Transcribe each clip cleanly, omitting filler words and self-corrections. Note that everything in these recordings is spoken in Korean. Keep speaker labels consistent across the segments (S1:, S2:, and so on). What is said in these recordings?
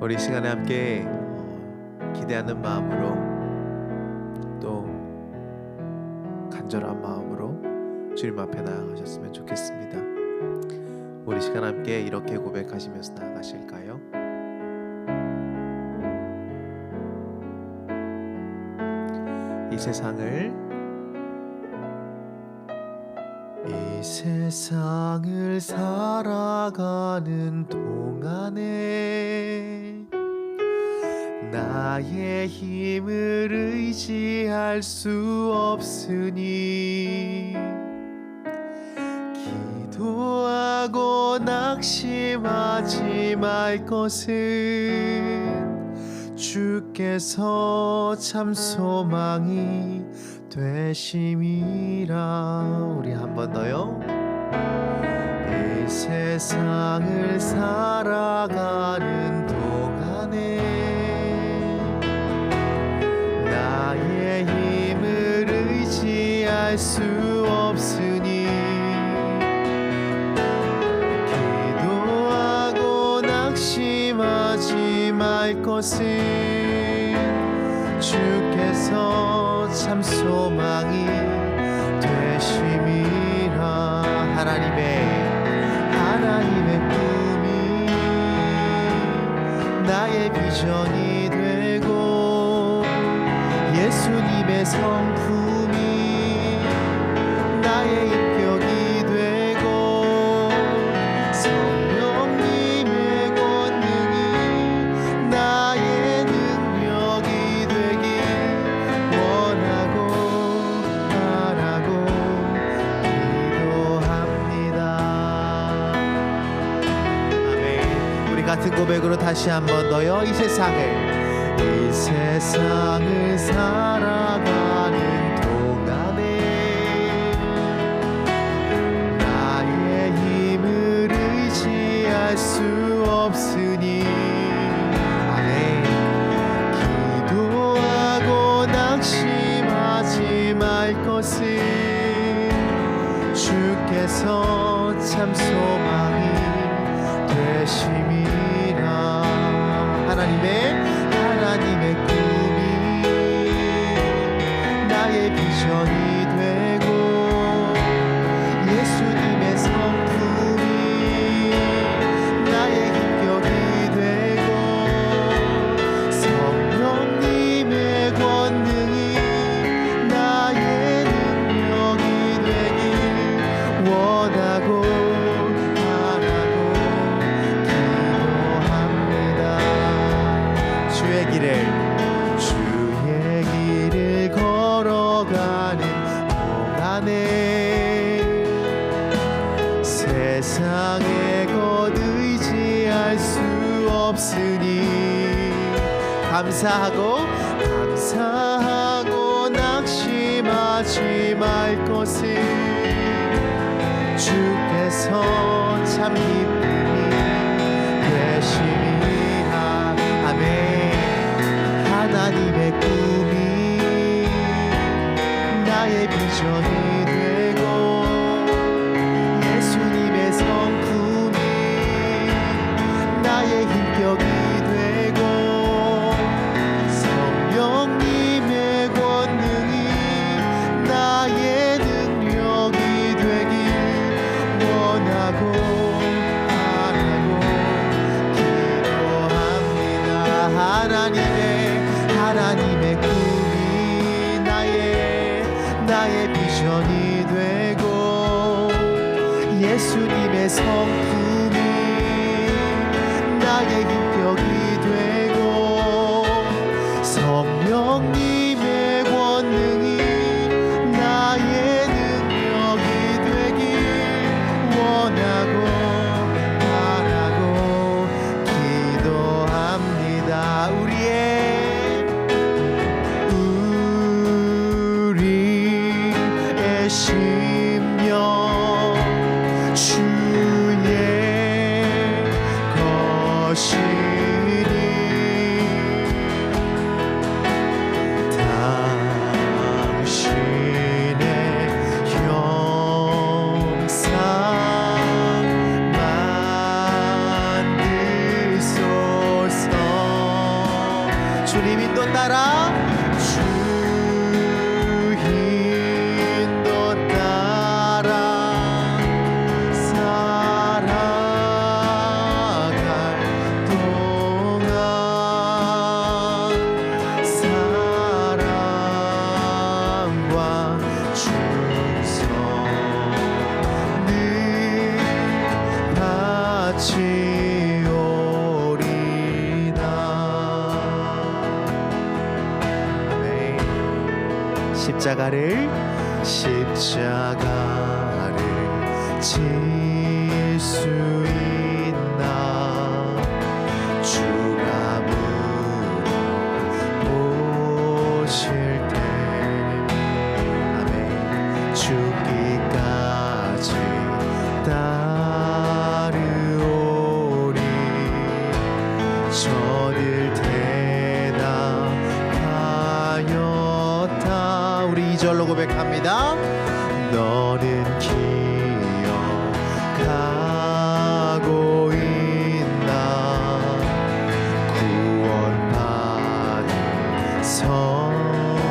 S1: 우리 이 시간에 함께 기대하는 마음으로 또 간절한 마음으로 주님 앞에 나아가셨으면 좋겠습니다. 우리 시간 함께 이렇게 고백하시면서 나아가실까요? 이 세상을 살아가는 동안에 나의 힘을 의지할 수 없으니 기도하고 낙심하지 말 것은 주께서 참 소망이 되심이라. 우리 한 번 더요. 이 세상을 살아가는 동안에 나의 힘을 의지할 수 없으니 기도하고 낙심하지 말 것은 주께서 참 소망이 되심이라. 하나님의 꿈이 나의 비전이 되고 예수님의 성품이 나의 인격이 되고 성령님의 권능이 나의 능력이 되길 원하고 바라고 기도합니다. 아멘. 우리 같은 고백으로 다시 한 번 더요. 이 세상을 살아가는 동안에 나의 힘을 의지할 수 없으니 아멘. 기도하고 낙심하지 말 것은 주께서 참 소망이 되심이라. 하나님의 꿈이 나의 비전이 되고 예수님의 성품이 나의 인격이 되고 성령님의 권능이 나의 능력이 되길 원하고 주의 길을 걸어가는 동안에 세상에 곧 의지할 수 없으니 감사하고 낙심하지 말 것은 주께서 참 기쁨이 되심이라. 아멘. 하나님의 꿈이 나의 비전이 되고 예수님의 성품이 나의 인격이 되고 성령님의 권능이 나의 능력이 되길 원하고 바라고 기도합니다. 하나님의 꿈이 나의 비전이 되고 예수님의 성품이 나의 인격이 되고 성령님의 권능이 나의 능력이 되길 원하고 바라고 기도합니다. 우리의 심령 주의 것이니 당신의 형상 만드소서. 주님 인도 따라 주 인도 따라 살아갈 동안 사랑과 충성을 바치오리다. 아멘. 십자가를 질 수 있나 주가 물어보실 때 아멘 죽기까지 따르오리 저들 대답하였다. 우리 2절로 고백합니다. 너는 기억하고 있나 구원받은 성도네.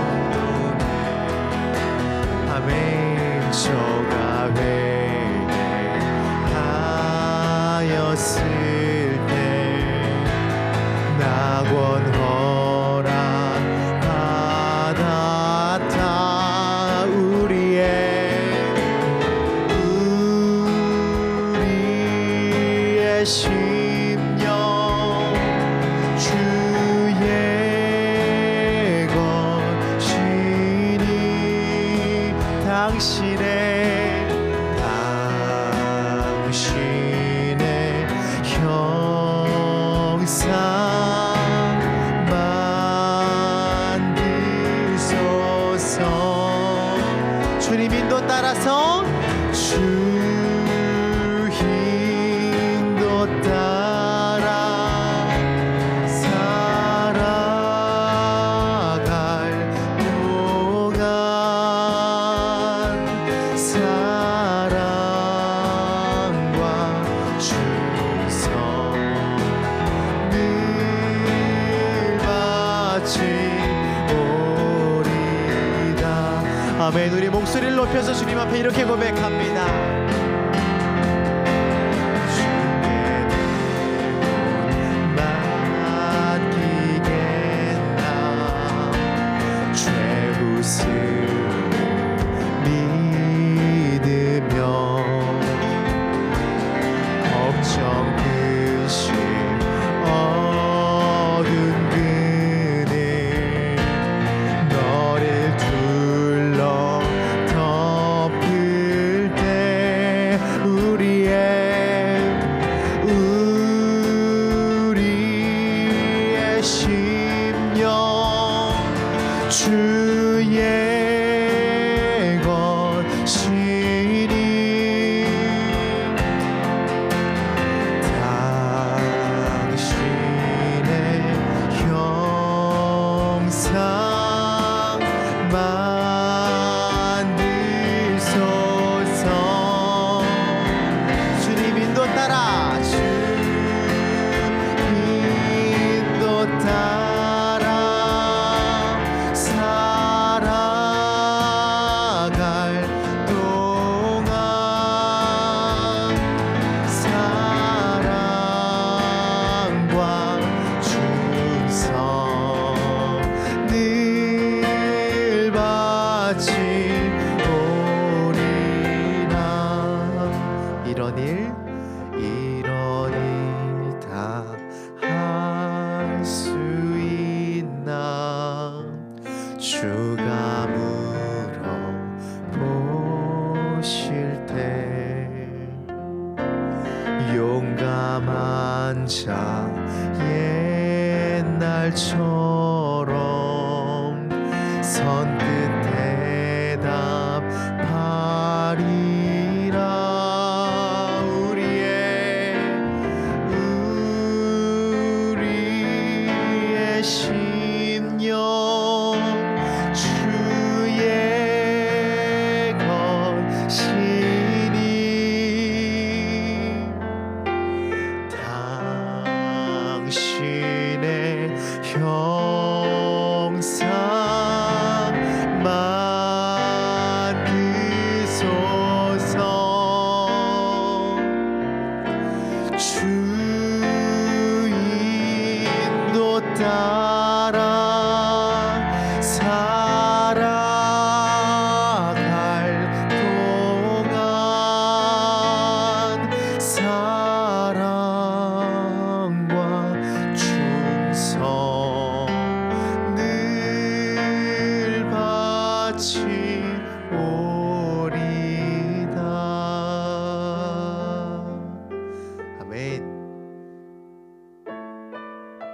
S1: 아멘. 저가 회개하였을 때 낙원 허락 받았다. 우리의 심령 주의 것이니 당신의 형상 만드소서. 주님 인도 따라서 주 인도 따라 살아갈 동안 사랑과 충성을 바치오리다. 아멘. 우리 목소리를 높여서 주님 앞에 이렇게 고백합니다. 주의 것이니 당신의 형상 만드소서. 주님 인도 따라 주 인도 따라 살아갈 동안 사랑과 충성을 바치오리라. 이런 일 다 할 수 있나 주가 물어보실 때 용감한 자 옛날처럼 선뜻 대답하리라. 우리의 심령 주의 것이니 당신의 형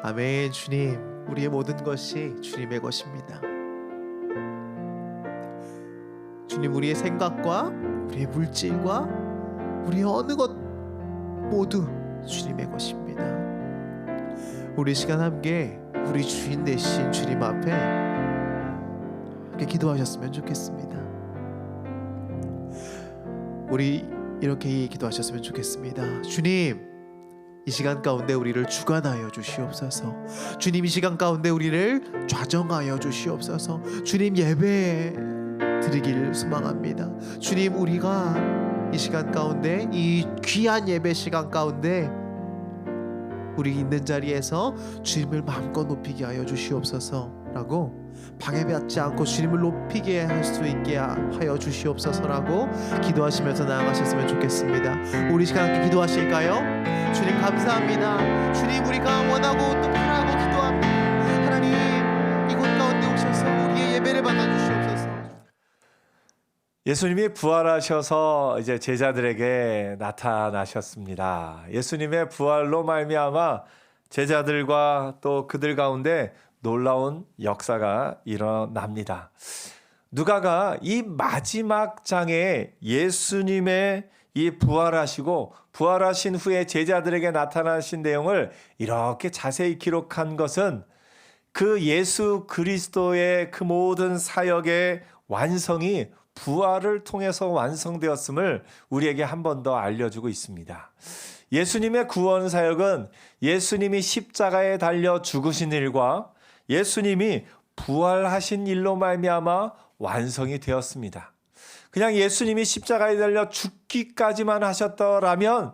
S1: 아멘. 주님, 우리의 모든 것이 주님의 것입니다. 주님, 우리의 생각과 우리의 물질과 우리의 어느 것 모두 주님의 것입니다. 우리 시간 함께 우리 주인 되신 주님 앞에 함께 기도하셨으면 좋겠습니다. 우리 이렇게 기도하셨으면 좋겠습니다. 주님, 이 시간 가운데 우리를 주관하여 주시옵소서. 주님, 이 시간 가운데 우리를 좌정하여 주시옵소서. 주님, 예배 드리길 소망합니다. 주님, 우리가 이 시간 가운데, 이 귀한 예배 시간 가운데 우리 있는 자리에서 주님을 마음껏 높이게 하여 주시옵소서라고, 방해받지 않고 주님을 높이게 할 수 있게 하여 주시옵소서라고 기도하시면서 나아가셨으면 좋겠습니다. 우리 시간 함께 기도하실까요? 주님, 감사합니다. 주님, 우리가 원하고 또 바라고 기도합니다. 하나님, 이곳 가운데 오셔서 우리의 예배를 받아주시옵소서.
S2: 예수님이 부활하셔서 이제 제자들에게 나타나셨습니다. 예수님의 부활로 말미암아 제자들과 또 그들 가운데 놀라운 역사가 일어납니다. 누가가 이 마지막 장에 예수님의 이 부활하시고 부활하신 후에 제자들에게 나타나신 내용을 이렇게 자세히 기록한 것은 그 예수 그리스도의 그 모든 사역의 완성이 부활을 통해서 완성되었음을 우리에게 한 번 더 알려주고 있습니다. 예수님의 구원 사역은 예수님이 십자가에 달려 죽으신 일과 예수님이 부활하신 일로 말미암아 완성이 되었습니다. 그냥 예수님이 십자가에 달려 죽기까지만 하셨더라면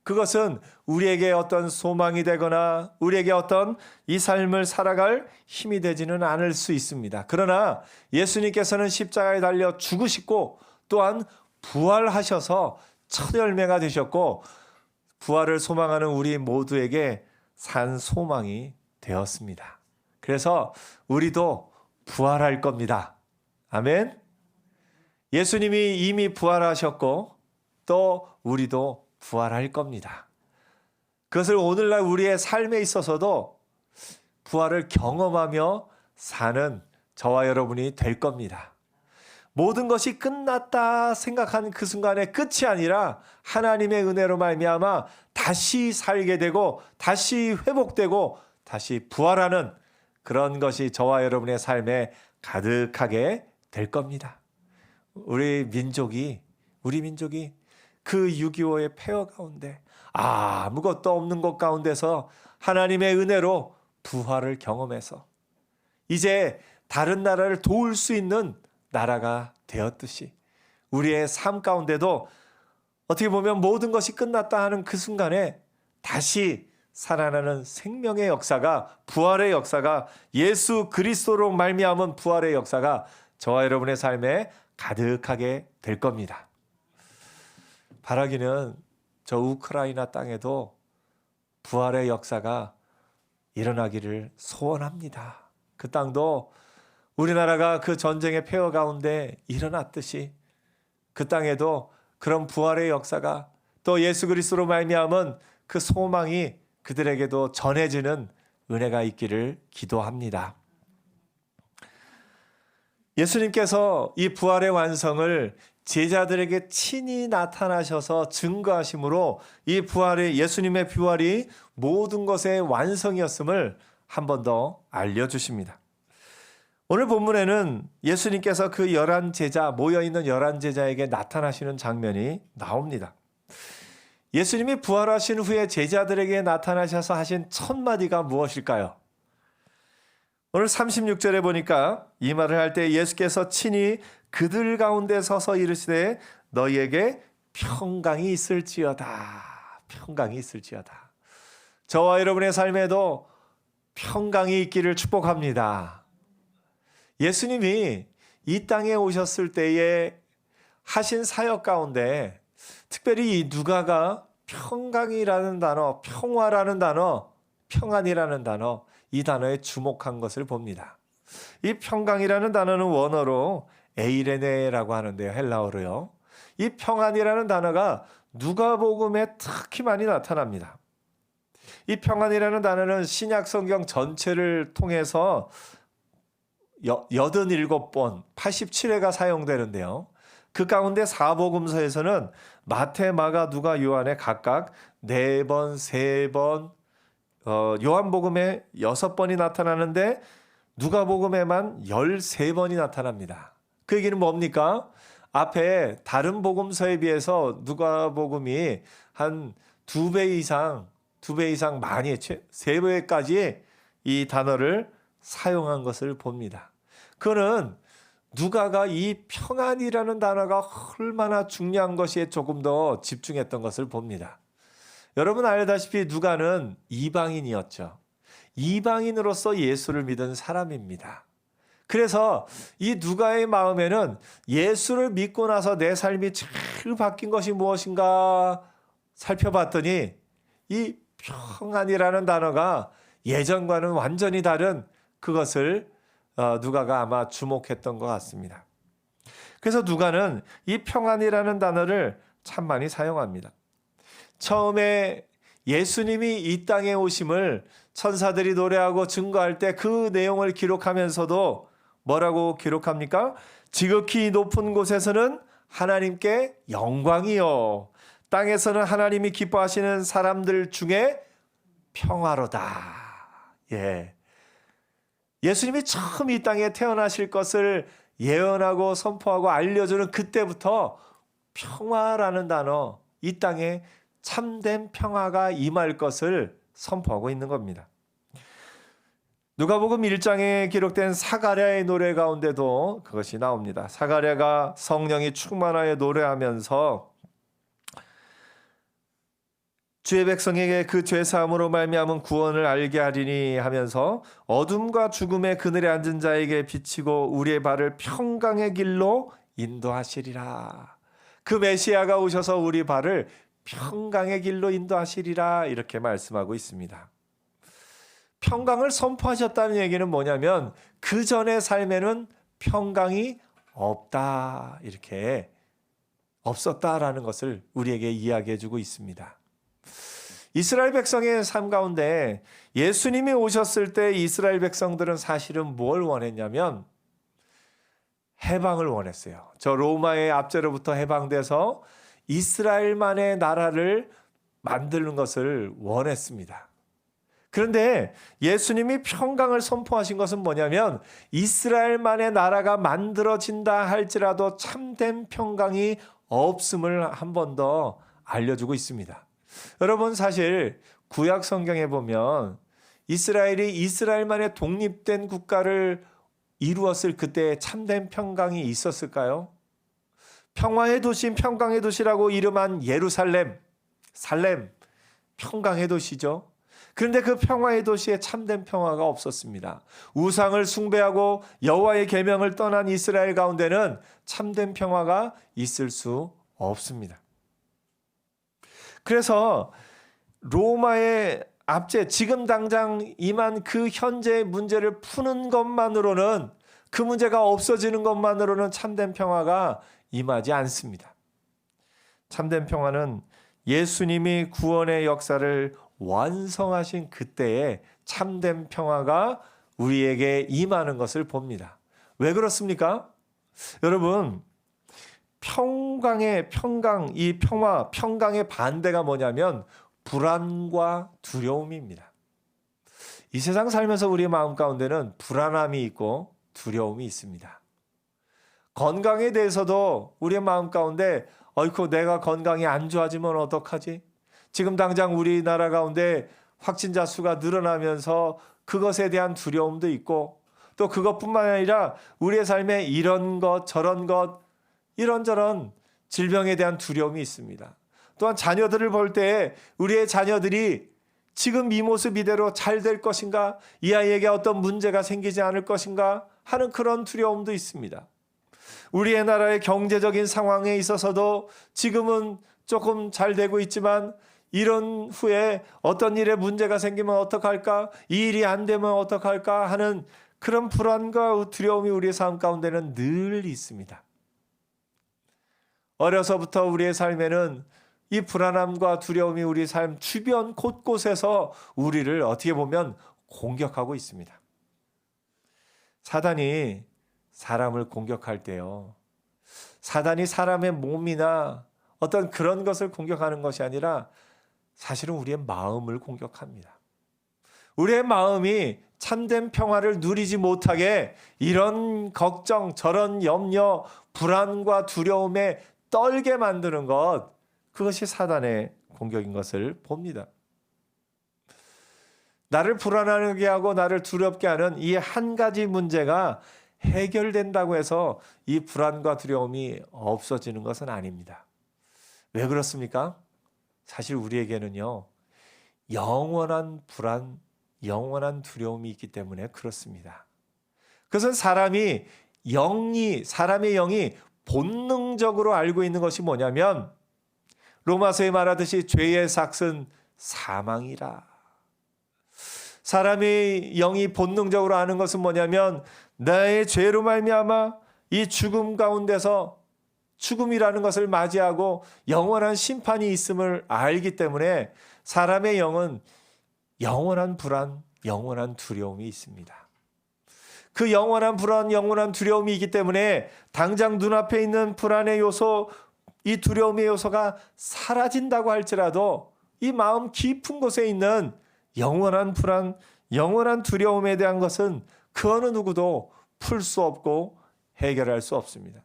S2: 그것은 우리에게 어떤 소망이 되거나 우리에게 어떤 이 삶을 살아갈 힘이 되지는 않을 수 있습니다. 그러나 예수님께서는 십자가에 달려 죽으시고 또한 부활하셔서 첫 열매가 되셨고 부활을 소망하는 우리 모두에게 산 소망이 되었습니다. 그래서 우리도 부활할 겁니다. 아멘. 예수님이 이미 부활하셨고 또 우리도 부활할 겁니다. 그것을 오늘날 우리의 삶에 있어서도 부활을 경험하며 사는 저와 여러분이 될 겁니다. 모든 것이 끝났다 생각한 그 순간의 끝이 아니라 하나님의 은혜로 말미암아 다시 살게 되고 다시 회복되고 다시 부활하는 그런 것이 저와 여러분의 삶에 가득하게 될 겁니다. 우리 민족이 그 6.25의 폐허 가운데 아무것도 없는 곳 가운데서 하나님의 은혜로 부활을 경험해서 이제 다른 나라를 도울 수 있는 나라가 되었듯이 우리의 삶 가운데도 어떻게 보면 모든 것이 끝났다 하는 그 순간에 다시 살아나는 생명의 역사가, 부활의 역사가, 예수 그리스도로 말미암은 부활의 역사가 저와 여러분의 삶에 가득하게 될 겁니다. 바라기는 저 우크라이나 땅에도 부활의 역사가 일어나기를 소원합니다. 그 땅도 우리나라가 그 전쟁의 폐허 가운데 일어났듯이 그 땅에도 그런 부활의 역사가 또 예수 그리스도로 말미암은 그 소망이 그들에게도 전해지는 은혜가 있기를 기도합니다. 예수님께서 이 부활의 완성을 제자들에게 친히 나타나셔서 증거하심으로 이 부활의 예수님의 부활이 모든 것의 완성이었음을 한 번 더 알려주십니다. 오늘 본문에는 예수님께서 그 11제자, 모여있는 11제자에게 나타나시는 장면이 나옵니다. 예수님이 부활하신 후에 제자들에게 나타나셔서 하신 첫 마디가 무엇일까요? 오늘 36절에 보니까 이 말을 할 때 예수께서 친히 그들 가운데 서서 이르시되 너희에게 평강이 있을지어다. 평강이 있을지어다. 저와 여러분의 삶에도 평강이 있기를 축복합니다. 예수님이 이 땅에 오셨을 때에 하신 사역 가운데 특별히 이 누가가 평강이라는 단어, 평화라는 단어, 평안이라는 단어, 이 단어에 주목한 것을 봅니다. 이 평강이라는 단어는 원어로 에이레네라고 하는데요. 헬라어로요. 이 평안이라는 단어가 누가복음에 특히 많이 나타납니다. 이 평안이라는 단어는 신약 성경 전체를 통해서 87번, 87회가 사용되는데요. 그 가운데 사복음서에서는 마태, 마가, 누가, 요한에 각각 4번, 3번, 요한복음에 6번이 나타나는데 누가복음에만 13번이 나타납니다. 그 얘기는 뭡니까? 앞에 다른 복음서에 비해서 누가복음이 한 2배 이상 많이 3배까지 이 단어를 사용한 것을 봅니다. 그는 누가가 이 평안이라는 단어가 얼마나 중요한 것에 조금 더 집중했던 것을 봅니다. 여러분 알다시피 누가는 이방인이었죠. 이방인으로서 예수를 믿은 사람입니다. 그래서 이 누가의 마음에는 예수를 믿고 나서 내 삶이 제일 바뀐 것이 무엇인가 살펴봤더니 이 평안이라는 단어가 예전과는 완전히 다른 그것을 누가가 아마 주목했던 것 같습니다. 그래서 누가는 이 평안이라는 단어를 참 많이 사용합니다. 처음에 예수님이 이 땅에 오심을 천사들이 노래하고 증거할 때 그 내용을 기록하면서도 뭐라고 기록합니까? 지극히 높은 곳에서는 하나님께 영광이요, 땅에서는 하나님이 기뻐하시는 사람들 중에 평화로다. 예. 예수님이 처음 이 땅에 태어나실 것을 예언하고 선포하고 알려주는 그때부터 평화라는 단어, 이 땅에 참된 평화가 임할 것을 선포하고 있는 겁니다. 누가복음 1장에 기록된 사가랴의 노래 가운데도 그것이 나옵니다. 사가랴가 성령이 충만하여 노래하면서 주의 백성에게 그 죄사함으로 말미암은 구원을 알게 하리니 하면서 어둠과 죽음의 그늘에 앉은 자에게 비치고 우리의 발을 평강의 길로 인도하시리라. 그 메시아가 오셔서 우리 발을 평강의 길로 인도하시리라, 이렇게 말씀하고 있습니다. 평강을 선포하셨다는 얘기는 뭐냐면 그 전의 삶에는 평강이 없다, 이렇게 없었다라는 것을 우리에게 이야기해 주고 있습니다. 이스라엘 백성의 삶 가운데 예수님이 오셨을 때 이스라엘 백성들은 사실은 뭘 원했냐면 해방을 원했어요. 저 로마의 압제로부터 해방돼서 이스라엘만의 나라를 만드는 것을 원했습니다. 그런데 예수님이 평강을 선포하신 것은 뭐냐면 이스라엘만의 나라가 만들어진다 할지라도 참된 평강이 없음을 한 번 더 알려주고 있습니다. 여러분, 사실 구약 성경에 보면 이스라엘이 이스라엘만의 독립된 국가를 이루었을 그때 참된 평강이 있었을까요? 평화의 도시인 평강의 도시라고 이름한 예루살렘, 살렘, 평강의 도시죠. 그런데 그 평화의 도시에 참된 평화가 없었습니다. 우상을 숭배하고 여호와의 계명을 떠난 이스라엘 가운데는 참된 평화가 있을 수 없습니다. 그래서 로마의 압제, 지금 당장 임한 그 현재의 문제를 푸는 것만으로는, 그 문제가 없어지는 것만으로는 참된 평화가 임하지 않습니다. 참된 평화는 예수님이 구원의 역사를 완성하신 그때에 참된 평화가 우리에게 임하는 것을 봅니다. 왜 그렇습니까? 여러분, 이 평화, 평강의 반대가 뭐냐면 불안과 두려움입니다. 이 세상 살면서 우리의 마음 가운데는 불안함이 있고 두려움이 있습니다. 건강에 대해서도 우리의 마음 가운데 어이쿠, 내가 건강이 안 좋아지면 어떡하지? 지금 당장 우리나라 가운데 확진자 수가 늘어나면서 그것에 대한 두려움도 있고, 또 그것뿐만 아니라 우리의 삶에 이런 것 저런 것 이런저런 질병에 대한 두려움이 있습니다. 또한 자녀들을 볼 때 우리의 자녀들이 지금 이 모습 이대로 잘 될 것인가, 이 아이에게 어떤 문제가 생기지 않을 것인가 하는 그런 두려움도 있습니다. 우리의 나라의 경제적인 상황에 있어서도 지금은 조금 잘 되고 있지만 이런 후에 어떤 일에 문제가 생기면 어떡할까, 이 일이 안 되면 어떡할까 하는 그런 불안과 두려움이 우리의 삶 가운데는 늘 있습니다. 어려서부터 우리의 삶에는 이 불안함과 두려움이 우리 삶 주변 곳곳에서 우리를 어떻게 보면 공격하고 있습니다. 사단이 사람을 공격할 때요, 사단이 사람의 몸이나 어떤 그런 것을 공격하는 것이 아니라 사실은 우리의 마음을 공격합니다. 우리의 마음이 참된 평화를 누리지 못하게 이런 걱정, 저런 염려, 불안과 두려움에 떨게 만드는 것, 그것이 사단의 공격인 것을 봅니다. 나를 불안하게 하고 나를 두렵게 하는 이 한 가지 문제가 해결된다고 해서 이 불안과 두려움이 없어지는 것은 아닙니다. 왜 그렇습니까? 사실 우리에게는요, 영원한 불안, 영원한 두려움이 있기 때문에 그렇습니다. 그것은 사람의 영이 본능적으로 알고 있는 것이 뭐냐면, 로마서에 말하듯이 죄의 삭은 사망이라. 사람의 영이 본능적으로 아는 것은 뭐냐면, 나의 죄로 말미암아 이 죽음 가운데서 죽음이라는 것을 맞이하고 영원한 심판이 있음을 알기 때문에 사람의 영은 영원한 불안, 영원한 두려움이 있습니다. 그 영원한 불안, 영원한 두려움이 있기 때문에 당장 눈앞에 있는 불안의 요소, 이 두려움의 요소가 사라진다고 할지라도 이 마음 깊은 곳에 있는 영원한 불안, 영원한 두려움에 대한 것은 그 어느 누구도 풀 수 없고 해결할 수 없습니다.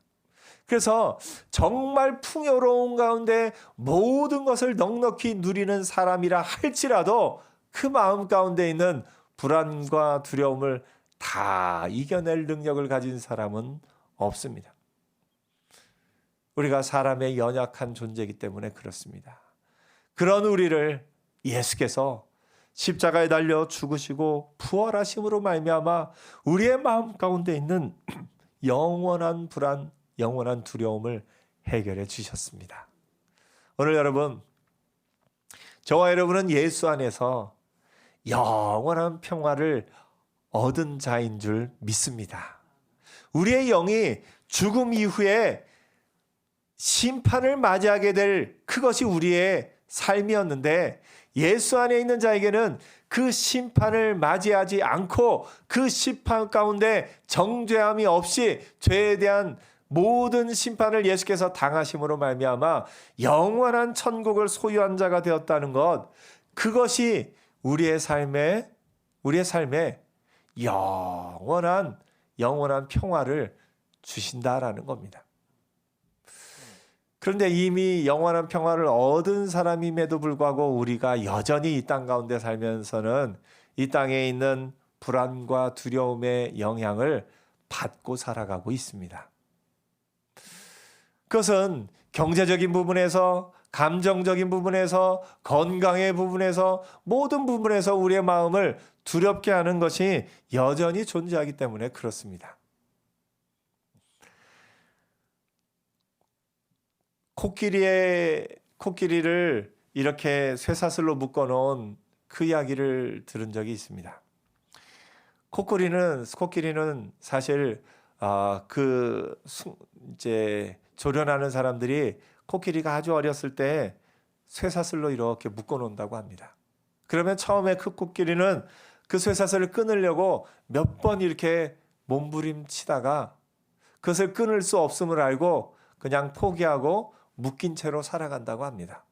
S2: 그래서 정말 풍요로운 가운데 모든 것을 넉넉히 누리는 사람이라 할지라도 그 마음 가운데 있는 불안과 두려움을 다 이겨낼 능력을 가진 사람은 없습니다. 우리가 사람의 연약한 존재이기 때문에 그렇습니다. 그런 우리를 예수께서 십자가에 달려 죽으시고 부활하심으로 말미암아 우리의 마음 가운데 있는 영원한 불안, 영원한 두려움을 해결해 주셨습니다. 오늘 여러분, 저와 여러분은 예수 안에서 영원한 평화를 얻은 자인 줄 믿습니다. 우리의 영이 죽음 이후에 심판을 맞이하게 될 그것이 우리의 삶이었는데, 예수 안에 있는 자에게는 그 심판을 맞이하지 않고 그 심판 가운데 정죄함이 없이 죄에 대한 모든 심판을 예수께서 당하심으로 말미암아 영원한 천국을 소유한 자가 되었다는 것, 그것이 우리의 삶에 영원한 평화를 주신다라는 겁니다. 그런데 이미 영원한 평화를 얻은 사람임에도 불구하고 우리가 여전히 이 땅 가운데 살면서는 이 땅에 있는 불안과 두려움의 영향을 받고 살아가고 있습니다. 그것은 경제적인 부분에서, 감정적인 부분에서, 건강의 부분에서, 모든 부분에서 우리의 마음을 두렵게 하는 것이 여전히 존재하기 때문에 그렇습니다. 코끼리를 이렇게 쇠사슬로 묶어놓은 그 이야기를 들은 적이 있습니다. 코끼리는 사실 이제 조련하는 사람들이 코끼리가 아주 어렸을 때 쇠사슬로 이렇게 묶어놓는다고 합니다. 그러면 처음에 그 코끼리는 그 쇠사슬을 끊으려고 몇 번 이렇게 몸부림치다가 그것을 끊을 수 없음을 알고 그냥 포기하고 묶인 채로 살아간다고 합니다.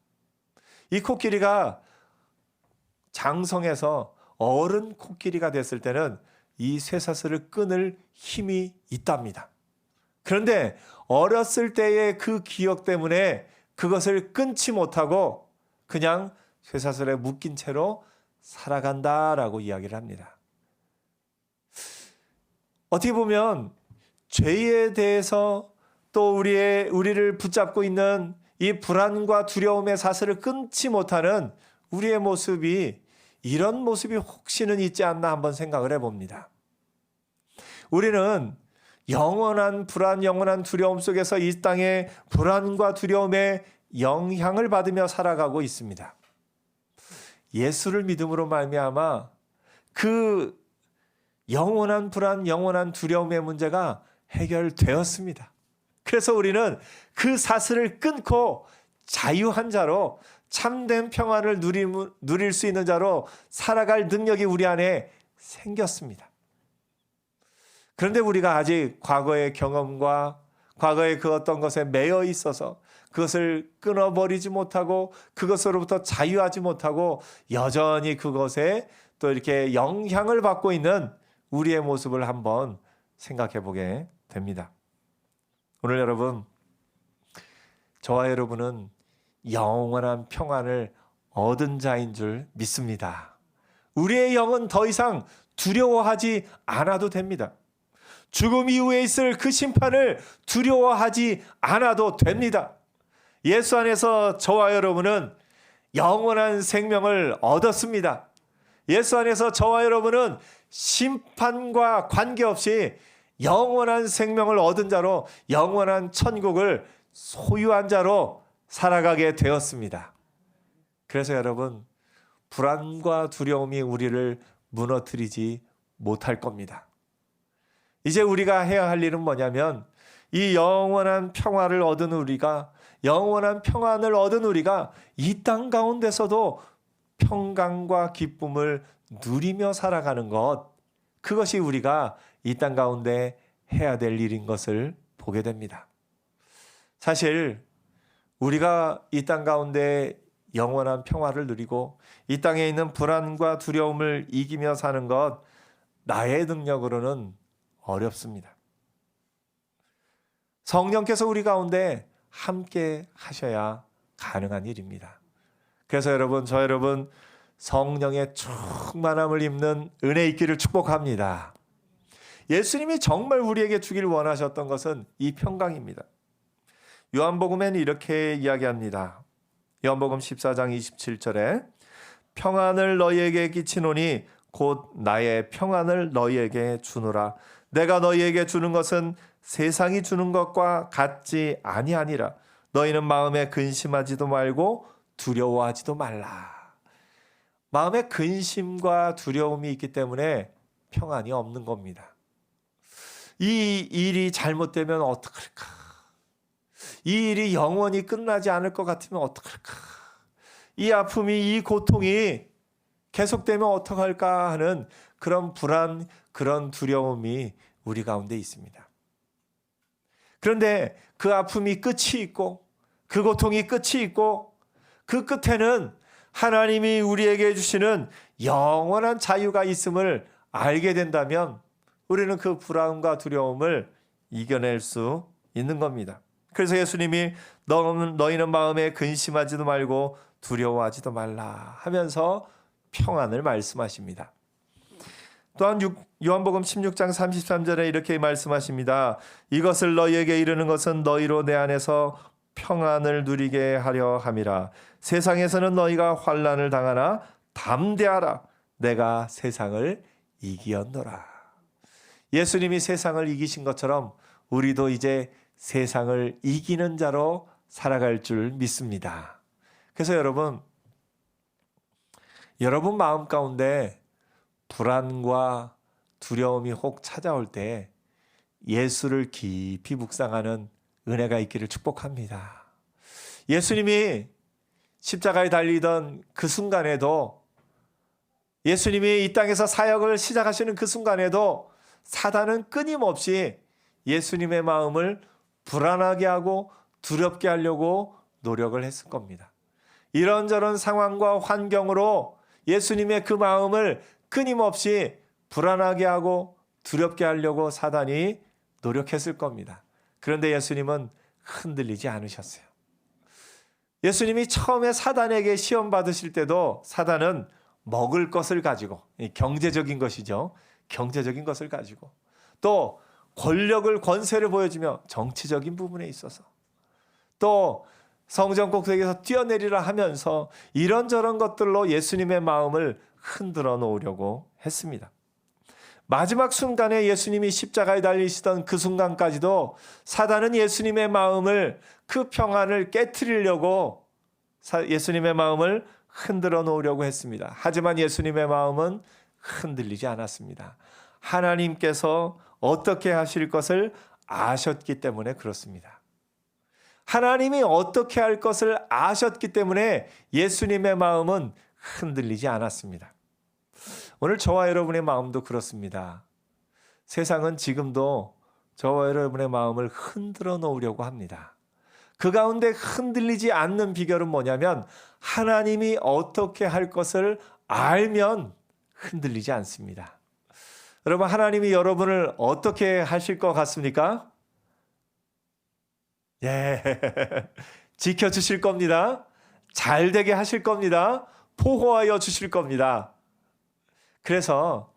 S2: 이 코끼리가 장성해서 어른 코끼리가 됐을 때는 이 쇠사슬을 끊을 힘이 있답니다. 그런데 어렸을 때의 그 기억 때문에 그것을 끊지 못하고 그냥 쇠사슬에 묶인 채로 살아간다라고 이야기를 합니다. 어떻게 보면 죄에 대해서 또 우리를 붙잡고 있는 이 불안과 두려움의 사슬을 끊지 못하는 우리의 모습이, 이런 모습이 혹시는 있지 않나 한번 생각을 해봅니다. 우리는 영원한 불안, 영원한 두려움 속에서 이 땅의 불안과 두려움의 영향을 받으며 살아가고 있습니다. 예수를 믿음으로 말미암아 그 영원한 불안, 영원한 두려움의 문제가 해결되었습니다. 그래서 우리는 그 사슬을 끊고 자유한 자로 참된 평안을 누릴 수 있는 자로 살아갈 능력이 우리 안에 생겼습니다. 그런데 우리가 아직 과거의 경험과 과거의 그 어떤 것에 매여 있어서 그것을 끊어버리지 못하고 그것으로부터 자유하지 못하고 여전히 그것에 또 이렇게 영향을 받고 있는 우리의 모습을 한번 생각해 보게 됩니다. 오늘 여러분, 저와 여러분은 영원한 평안을 얻은 자인 줄 믿습니다. 우리의 영은 더 이상 두려워하지 않아도 됩니다. 죽음 이후에 있을 그 심판을 두려워하지 않아도 됩니다. 예수 안에서 저와 여러분은 영원한 생명을 얻었습니다. 예수 안에서 저와 여러분은 심판과 관계없이 영원한 생명을 얻은 자로 영원한 천국을 소유한 자로 살아가게 되었습니다. 그래서 여러분, 불안과 두려움이 우리를 무너뜨리지 못할 겁니다. 이제 우리가 해야 할 일은 뭐냐면 이 영원한 평화를 얻은 우리가, 영원한 평안을 얻은 우리가 이 땅 가운데서도 평강과 기쁨을 누리며 살아가는 것, 그것이 우리가 이 땅 가운데 해야 될 일인 것을 보게 됩니다. 사실 우리가 이 땅 가운데 영원한 평화를 누리고 이 땅에 있는 불안과 두려움을 이기며 사는 것, 나의 능력으로는 어렵습니다. 성령께서 우리 가운데 함께 하셔야 가능한 일입니다. 그래서 여러분, 저 여러분 성령의 충만함을 입는 은혜 있기를 축복합니다. 예수님이 정말 우리에게 주길 원하셨던 것은 이 평강입니다. 요한복음에는 이렇게 이야기합니다. 요한복음 14장 27절에 평안을 너희에게 끼치노니 곧 나의 평안을 너희에게 주노라. 내가 너희에게 주는 것은 세상이 주는 것과 같지 아니하니라. 너희는 마음에 근심하지도 말고 두려워하지도 말라. 마음에 근심과 두려움이 있기 때문에 평안이 없는 겁니다. 이 일이 잘못되면 어떡할까? 이 일이 영원히 끝나지 않을 것 같으면 어떡할까? 이 아픔이, 이 고통이 계속되면 어떡할까 하는 그런 불안, 그런 두려움이 우리 가운데 있습니다. 그런데 그 아픔이 끝이 있고 그 고통이 끝이 있고 그 끝에는 하나님이 우리에게 주시는 영원한 자유가 있음을 알게 된다면 우리는 그 불안과 두려움을 이겨낼 수 있는 겁니다. 그래서 예수님이 너희는 마음에 근심하지도 말고 두려워하지도 말라 하면서 평안을 말씀하십니다. 또한 요한복음 16장 33절에 이렇게 말씀하십니다. 이것을 너희에게 이르는 것은 너희로 내 안에서 평안을 누리게 하려 함이라. 세상에서는 너희가 환난을 당하나 담대하라. 내가 세상을 이기었노라. 예수님이 세상을 이기신 것처럼 우리도 이제 세상을 이기는 자로 살아갈 줄 믿습니다. 그래서 여러분 마음 가운데 불안과 두려움이 혹 찾아올 때 예수를 깊이 묵상하는 은혜가 있기를 축복합니다. 예수님이 십자가에 달리던 그 순간에도, 예수님이 이 땅에서 사역을 시작하시는 그 순간에도 사단은 끊임없이 예수님의 마음을 불안하게 하고 두렵게 하려고 노력을 했을 겁니다. 이런저런 상황과 환경으로 예수님의 그 마음을 끊임없이 불안하게 하고 두렵게 하려고 사단이 노력했을 겁니다. 그런데 예수님은 흔들리지 않으셨어요. 예수님이 처음에 사단에게 시험 받으실 때도 사단은 먹을 것을 가지고, 경제적인 것이죠. 경제적인 것을 가지고, 또 권력을, 권세를 보여주며 정치적인 부분에 있어서, 또 성전 꼭대기에서 뛰어내리라 하면서 이런저런 것들로 예수님의 마음을 흔들어 놓으려고 했습니다. 마지막 순간에 예수님이 십자가에 달리시던 그 순간까지도 사단은 예수님의 마음을, 그 평안을 깨트리려고 예수님의 마음을 흔들어 놓으려고 했습니다. 하지만 예수님의 마음은 흔들리지 않았습니다. 하나님께서 어떻게 하실 것을 아셨기 때문에 그렇습니다. 하나님이 어떻게 할 것을 아셨기 때문에 예수님의 마음은 흔들리지 않았습니다. 오늘 저와 여러분의 마음도 그렇습니다. 세상은 지금도 저와 여러분의 마음을 흔들어 놓으려고 합니다. 그 가운데 흔들리지 않는 비결은 뭐냐면 하나님이 어떻게 할 것을 알면 흔들리지 않습니다. 여러분, 하나님이 여러분을 어떻게 하실 것 같습니까? 예, 지켜주실 겁니다. 잘 되게 하실 겁니다. 보호하여 주실 겁니다. 그래서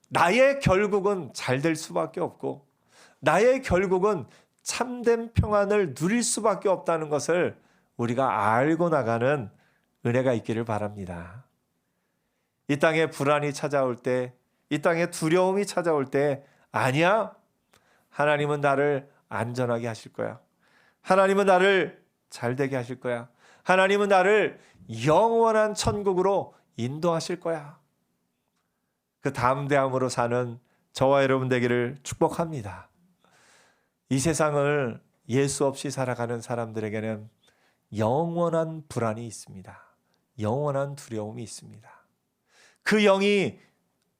S2: 나의 결국은 잘 될 수밖에 없고 나의 결국은 참된 평안을 누릴 수밖에 없다는 것을 우리가 알고 나가는 은혜가 있기를 바랍니다. 이 땅에 불안이 찾아올 때, 이 땅에 두려움이 찾아올 때 아니야, 하나님은 나를 안전하게 하실 거야. 하나님은 나를 잘 되게 하실 거야. 하나님은 나를 영원한 천국으로 인도하실 거야. 그 담대함으로 사는 저와 여러분 되기를 축복합니다. 이 세상을 예수 없이 살아가는 사람들에게는 영원한 불안이 있습니다. 영원한 두려움이 있습니다. 그 영이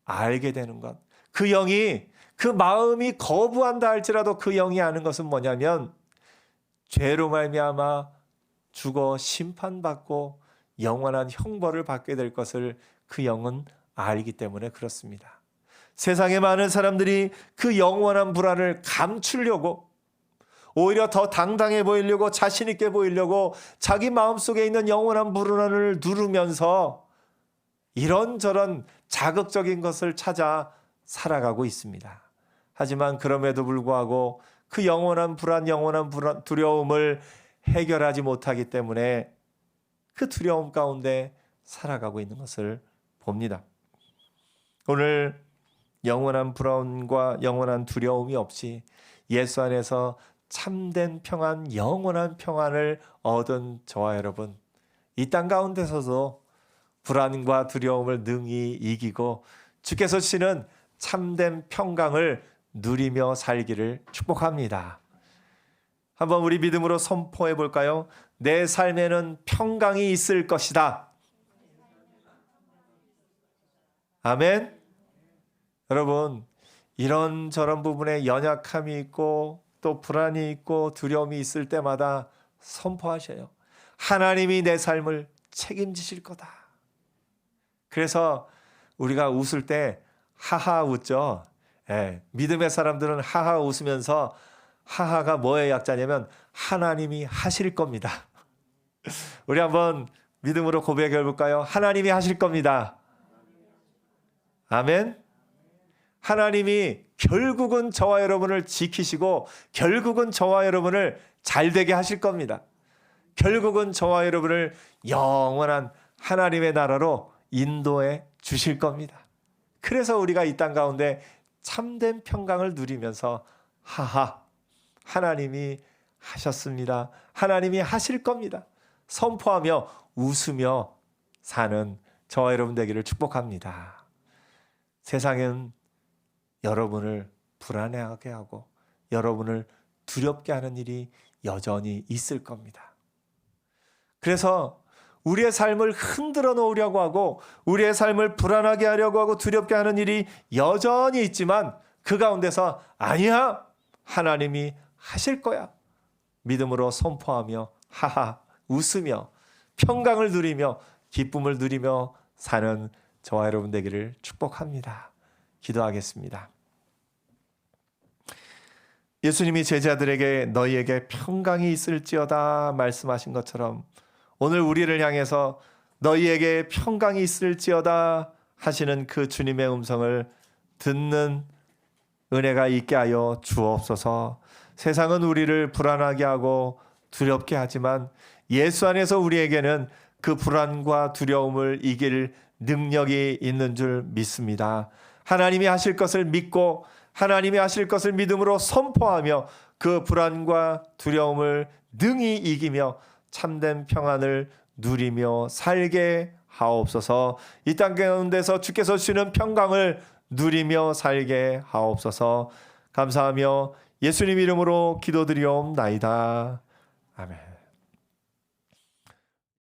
S2: 알게 되는 것, 그 영이, 그 마음이 거부한다 할지라도 그 영이 아는 것은 뭐냐면 죄로 말미암아 죽어 심판받고 영원한 형벌을 받게 될 것을 그 영은 알기 때문에 그렇습니다. 세상에 많은 사람들이 그 영원한 불안을 감추려고, 오히려 더 당당해 보이려고, 자신 있게 보이려고 자기 마음속에 있는 영원한 불안을 누르면서 이런저런 자극적인 것을 찾아 살아가고 있습니다. 하지만 그럼에도 불구하고 그 영원한 불안, 두려움을 해결하지 못하기 때문에 그 두려움 가운데 살아가고 있는 것을 봅니다. 오늘 영원한 불안과 영원한 두려움이 없이 예수 안에서 참된 평안, 영원한 평안을 얻은 저와 여러분, 이 땅 가운데서도 불안과 두려움을 능히 이기고 주께서 주시는 참된 평강을 누리며 살기를 축복합니다. 한번 우리 믿음으로 선포해 볼까요? 내 삶에는 평강이 있을 것이다. 아멘. 여러분, 이런저런 부분에 연약함이 있고 또 불안이 있고 두려움이 있을 때마다 선포하셔요. 하나님이 내 삶을 책임지실 거다. 그래서 우리가 웃을 때 하하 웃죠. 예, 믿음의 사람들은 하하 웃으면서, 하하가 뭐의 약자냐면 하나님이 하실 겁니다. 우리 한번 믿음으로 고백해 볼까요? 하나님이 하실 겁니다. 아멘. 하나님이 결국은 저와 여러분을 지키시고 결국은 저와 여러분을 잘되게 하실 겁니다. 결국은 저와 여러분을 영원한 하나님의 나라로 인도해 주실 겁니다. 그래서 우리가 이 땅 가운데 참된 평강을 누리면서 하하, 하나님이 하셨습니다. 하나님이 하실 겁니다. 선포하며 웃으며 사는 저와 여러분 되기를 축복합니다. 세상은 여러분을 불안해하게 하고 여러분을 두렵게 하는 일이 여전히 있을 겁니다. 그래서 우리의 삶을 흔들어 놓으려고 하고 우리의 삶을 불안하게 하려고 하고 두렵게 하는 일이 여전히 있지만 그 가운데서 아니야, 하나님이 하실 거야, 믿음으로 선포하며 하하 웃으며 평강을 누리며 기쁨을 누리며 사는 저와 여러분 되기를 축복합니다. 기도하겠습니다. 예수님이 제자들에게 너희에게 평강이 있을지어다 말씀하신 것처럼 오늘 우리를 향해서 너희에게 평강이 있을지어다 하시는 그 주님의 음성을 듣는 은혜가 있게 하여 주옵소서. 세상은 우리를 불안하게 하고 두렵게 하지만 예수 안에서 우리에게는 그 불안과 두려움을 이길 능력이 있는 줄 믿습니다. 하나님이 하실 것을 믿고 하나님이 하실 것을 믿음으로 선포하며 그 불안과 두려움을 능히 이기며 참된 평안을 누리며 살게 하옵소서. 이 땅 가운데서 주께서 주시는 평강을 누리며 살게 하옵소서. 감사하며 예수님 이름으로 기도드리옵나이다. 아멘.